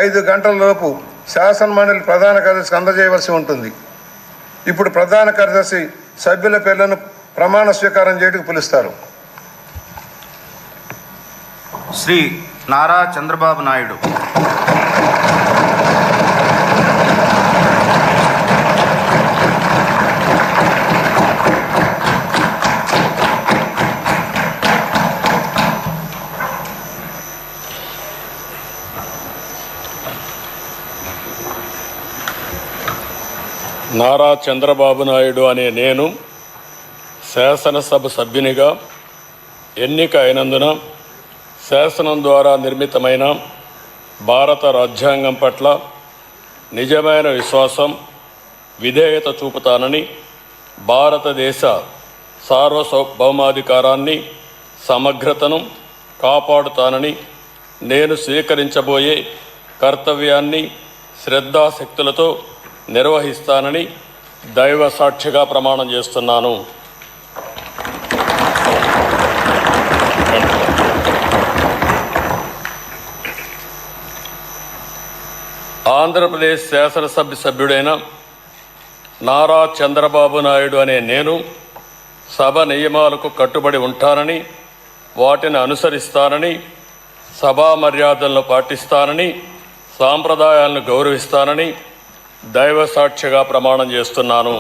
5 గంటలలోపు శాసనమండలి ప్రధాన కార్యదర్శికి అందజేయవలసి ఉంటుంది. ఇప్పుడు ప్రధాన కార్యదర్శి సభ్యుల పేర్లను ప్రమాణ స్వీకారం చేయడానికి పిలుస్తారు. శ్రీ నారా చంద్రబాబు నాయుడు. నారా చంద్రబాబు నాయుడు అనే నేను శాసనసభ సభ్యునిగా ఎన్నిక అయినందున శాసనం ద్వారా నిర్మితమైన భారత రాజ్యాంగం పట్ల నిజమైన విశ్వాసం, విధేయత చూపుతానని, భారతదేశ సార్వభౌమాధికారాన్ని, సమగ్రతను కాపాడుతానని, నేను స్వీకరించబోయే కర్తవ్యాన్ని శ్రద్ధాశక్తులతో నిర్వహిస్తానని దైవ సాక్షిగా ప్రమాణం చేస్తున్నాను. ఆంధ్రప్రదేశ్ శాసనసభ సభ్యుడైన నారా చంద్రబాబు నాయుడు అనే నేను సభ నియమాలకు కట్టుబడి ఉంటానని, వాటిని అనుసరిస్తానని, సభా మర్యాదలను పాటిస్తానని, సాంప్రదాయాలను గౌరవిస్తానని దైవ సాక్షిగా ప్రమాణం చేస్తున్నాను.